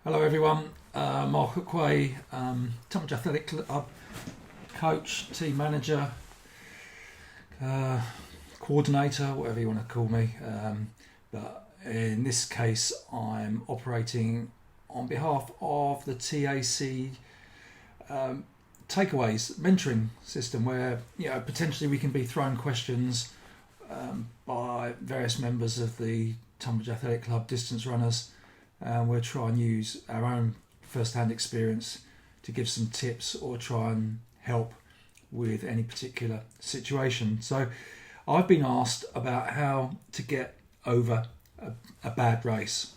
Hello everyone, Mark Hookway, Tonbridge Athletic Club coach, team manager, coordinator, whatever you want to call me. But in this case, I'm operating on behalf of the TAC takeaways mentoring system, where potentially we can be thrown questions by various members of the Tonbridge Athletic Club distance runners. We'll try and use our own first-hand experience to give some tips or try and help with any particular situation. So I've been asked about how to get over a bad race,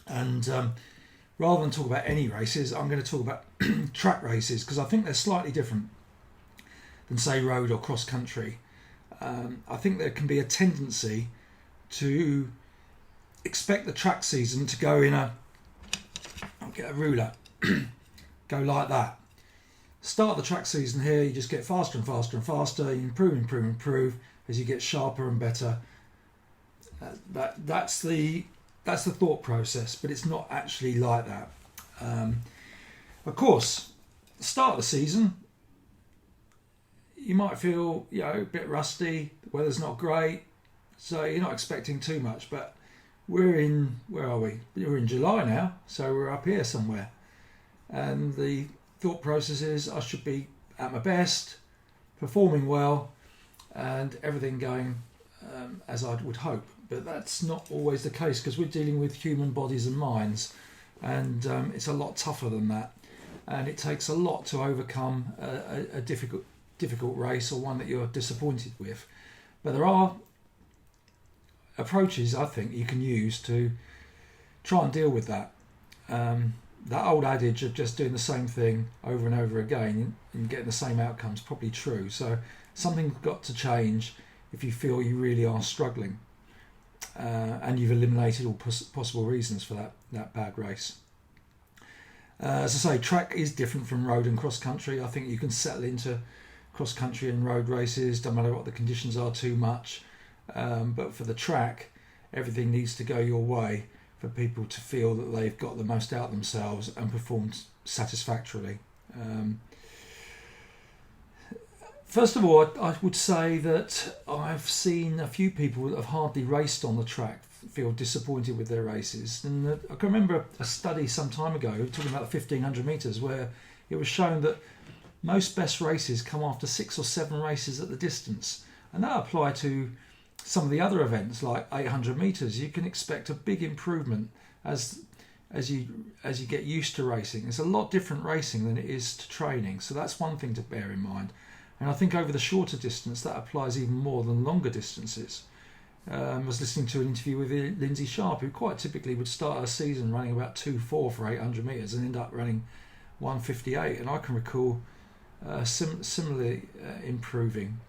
and rather than talk about any races, I'm going to talk about track races, because I think they're slightly different than, say, road or cross country. I think there can be a tendency to expect the track season to go I'll get a ruler, go like that. Start the track season here, you just get faster and faster and faster, you improve as you get sharper and better. That's the thought process, but it's not actually like that. Of course, start of the season, you might feel a bit rusty, the weather's not great, so you're not expecting too much, but where are we? We're in July now, so we're up here somewhere. And the thought process is I should be at my best, performing well, and everything going as I would hope. But that's not always the case, because we're dealing with human bodies and minds, and it's a lot tougher than that. And it takes a lot to overcome a difficult race, or one that you're disappointed with. But there are approaches I think you can use to try and deal with that. That old adage of just doing the same thing over and over again and getting the same outcomes is probably true. So something's got to change if you feel you really are struggling, and you've eliminated all possible reasons for that bad race. As I say, track is different from road and cross country. I think you can settle into cross country and road races, don't matter what the conditions are too much. But for the track, everything needs to go your way for people to feel that they've got the most out of themselves and performed satisfactorily. First of all, I would say that I've seen a few people that have hardly raced on the track feel disappointed with their races. And I can remember a study some time ago talking about the 1500 metres, where it was shown that most best races come after 6 or 7 races at the distance. And that applied to some of the other events like 800 metres. You can expect a big improvement as you get used to racing. It's a lot different racing than it is to training, so that's one thing to bear in mind. And I think over the shorter distance that applies even more than longer distances. I was listening to an interview with Lindsay Sharp, who quite typically would start a season running about 2:4 for 800 metres and end up running 1:58, and I can recall similarly improving.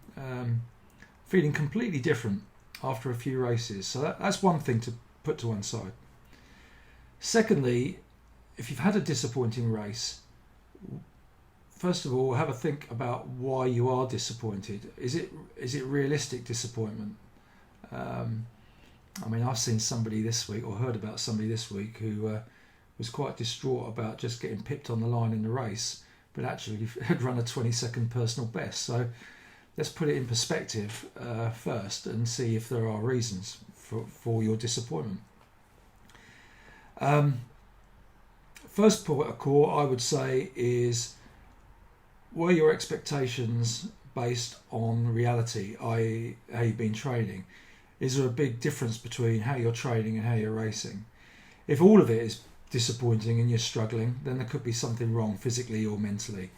Feeling completely different after a few races. So that's one thing to put to one side. Secondly, if you've had a disappointing race, first of all, have a think about why you are disappointed. Is it realistic disappointment? I've seen somebody this week, or heard about somebody this week, who was quite distraught about just getting pipped on the line in the race, but actually had run a 20-second personal best. So let's put it in perspective first and see if there are reasons for your disappointment. First point of call, I would say, is, were your expectations based on reality, i.e. how you've been training? Is there a big difference between how you're training and how you're racing? If all of it is disappointing and you're struggling, then there could be something wrong physically or mentally.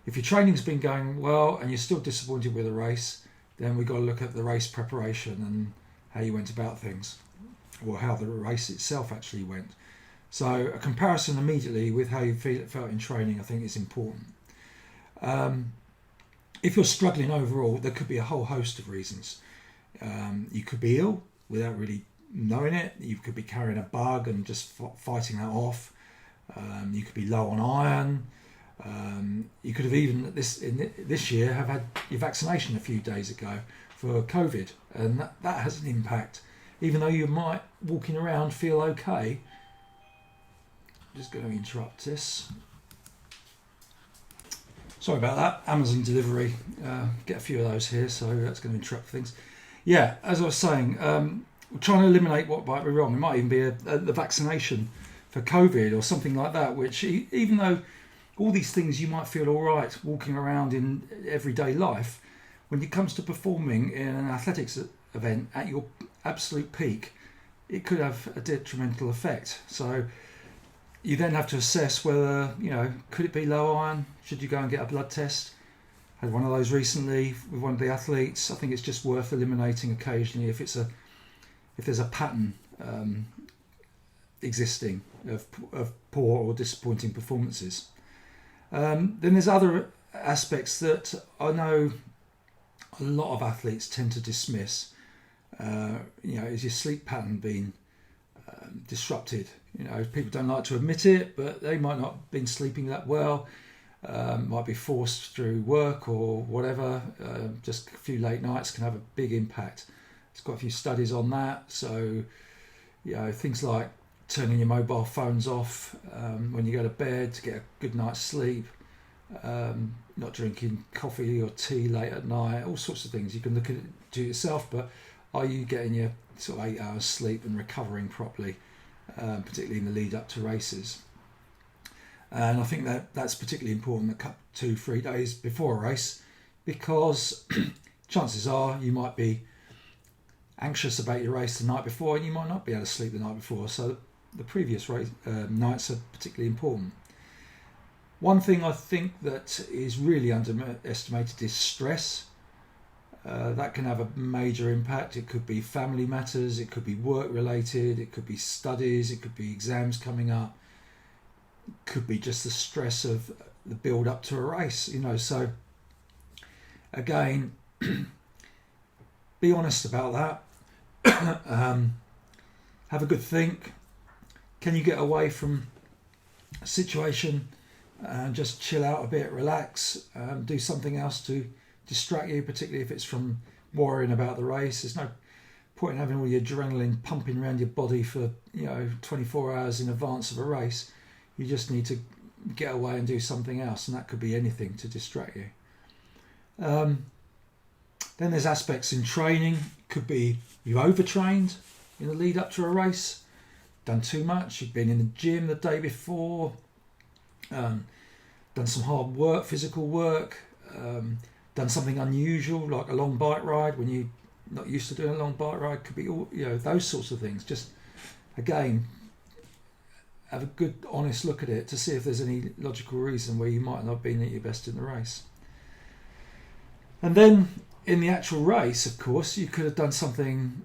If your training's been going well and you're still disappointed with a race, then we've got to look at the race preparation and how you went about things, or how the race itself actually went. So a comparison immediately with how you felt in training, I think, is important. If you're struggling overall, there could be a whole host of reasons. You could be ill without really knowing it. You could be carrying a bug and just fighting that off. You could be low on iron. You could have even this year have had your vaccination a few days ago for COVID, and that has an impact. Even though you might, walking around, feel okay, just going to interrupt this. Sorry about that. Amazon delivery. Get a few of those here, so that's going to interrupt things. Yeah, as I was saying, we're trying to eliminate what might be wrong. It might even be the vaccination for COVID or something like that, which even though all these things you might feel all right walking around in everyday life, when it comes to performing in an athletics event at your absolute peak, it could have a detrimental effect. So you then have to assess whether, could it be low iron? Should you go and get a blood test? Had one of those recently with one of the athletes. I think it's just worth eliminating occasionally if there's a pattern existing of poor or disappointing performances. Then there's other aspects that I know a lot of athletes tend to dismiss. Is your sleep pattern being disrupted? People don't like to admit it, but they might not have been sleeping that well. Might be forced through work or whatever. Just a few late nights can have a big impact. There's quite a few studies on that. So, things like turning your mobile phones off when you go to bed to get a good night's sleep. Not drinking coffee or tea late at night. All sorts of things you can look at do yourself. But are you getting your sort of 8 hours sleep and recovering properly, particularly in the lead up to races? And I think that's particularly important the 2-3 days before a race, because chances are you might be anxious about your race the night before and you might not be able to sleep the night before. So the previous race nights are particularly important. One thing I think that is really underestimated is stress. That can have a major impact. It could be family matters, it could be work related, it could be studies, it could be exams coming up, it could be just the stress of the build up to a race, so again, be honest about that. Have a good think. Can you get away from a situation and just chill out a bit, relax, do something else to distract you, particularly if it's from worrying about the race? There's no point in having all your adrenaline pumping around your body for 24 hours in advance of a race. You just need to get away and do something else, and that could be anything to distract you. Then there's aspects in training. Could be you overtrained in the lead up to a race, done too much, you've been in the gym the day before, done some hard work, physical work, done something unusual like a long bike ride when you're not used to doing a long bike ride. Could be all, those sorts of things. Just again, have a good honest look at it to see if there's any logical reason where you might not have been at your best in the race. And then in the actual race, of course, you could have done something,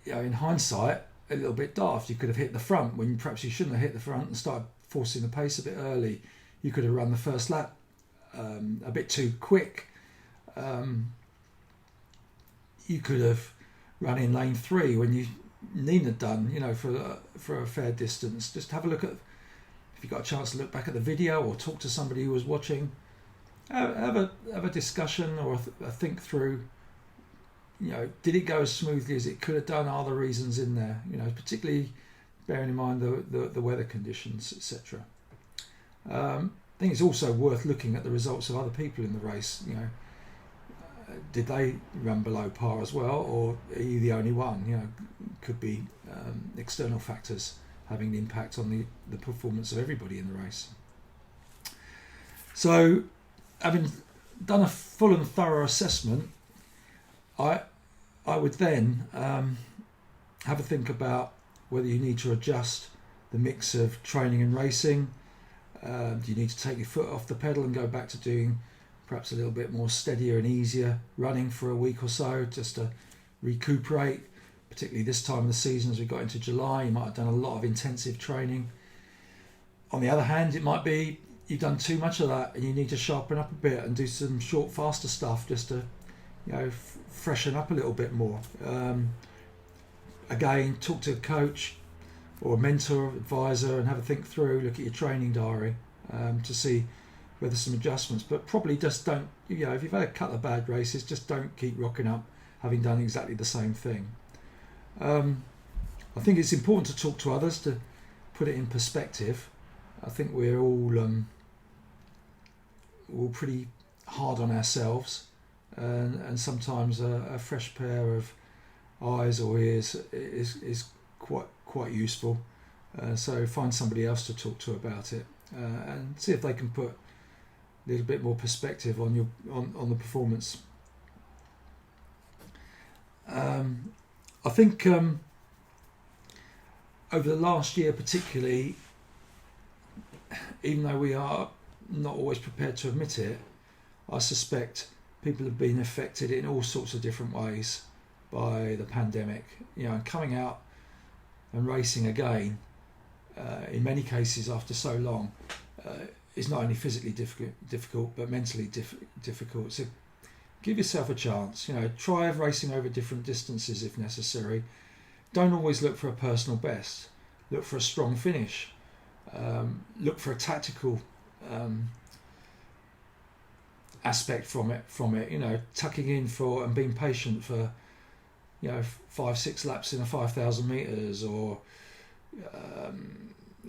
in hindsight, a little bit daft. You could have hit the front when perhaps you shouldn't have hit the front and started forcing the pace a bit early. You could have run the first lap a bit too quick. You could have run in lane 3 when you needn't have done, for a fair distance. Just have a look at, if you've got a chance to look back at the video or talk to somebody who was watching, have a discussion or a think through, did it go as smoothly as it could have done? Are there reasons in there? Particularly bearing in mind the weather conditions, etc. I think it's also worth looking at the results of other people in the race. Did they run below par as well, or are you the only one? Could be external factors having an impact on the performance of everybody in the race. So, having done a full and thorough assessment, I would then have a think about whether you need to adjust the mix of training and racing. Do you need to take your foot off the pedal and go back to doing perhaps a little bit more steadier and easier running for a week or so, just to recuperate, particularly this time of the season as we got into July? You might have done a lot of intensive training. On the other hand, it might be you've done too much of that and you need to sharpen up a bit and do some short, faster stuff just to freshen up a little bit more. Again, talk to a coach or a mentor, advisor, and have a think through, look at your training diary to see whether some adjustments, but probably just don't, if you've had a couple of bad races, just don't keep rocking up having done exactly the same thing. I think it's important to talk to others to put it in perspective. I think we're all pretty hard on ourselves, and sometimes a fresh pair of eyes or ears is quite useful. So find somebody else to talk to about it, and see if they can put a little bit more perspective on the performance. I think over the last year particularly, even though we are not always prepared to admit it, I suspect people have been affected in all sorts of different ways by the pandemic. And coming out and racing again, in many cases after so long, is not only physically difficult but mentally difficult. So give yourself a chance. Try racing over different distances if necessary. Don't always look for a personal best. Look for a strong finish. Look for a tactical aspect from it. Tucking in for and being patient for 5-6 laps in a 5,000 meters, or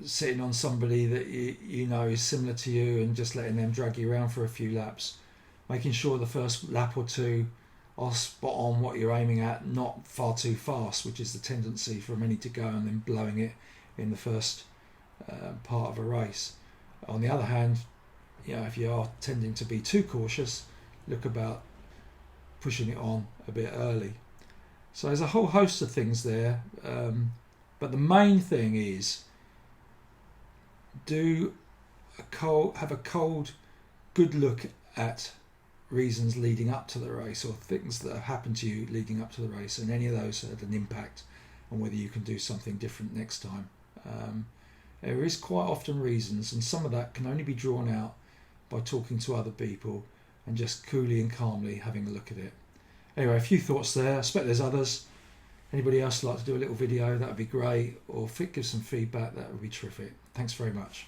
sitting on somebody that you know is similar to you and just letting them drag you around for a few laps, making sure the first lap or two are spot on what you're aiming at, not far too fast, which is the tendency for many to go and then blowing it in the first part of a race. On the other hand, if you are tending to be too cautious, look about pushing it on a bit early. So there's a whole host of things there, but the main thing is have a cold, good look at reasons leading up to the race, or things that have happened to you leading up to the race, and any of those had an impact on whether you can do something different next time. There is quite often reasons, and some of that can only be drawn out by talking to other people and just coolly and calmly having a look at it. Anyway, a few thoughts there. I expect there's others. Anybody else like to do a little video, that would be great, or give some feedback, that would be terrific. Thanks very much.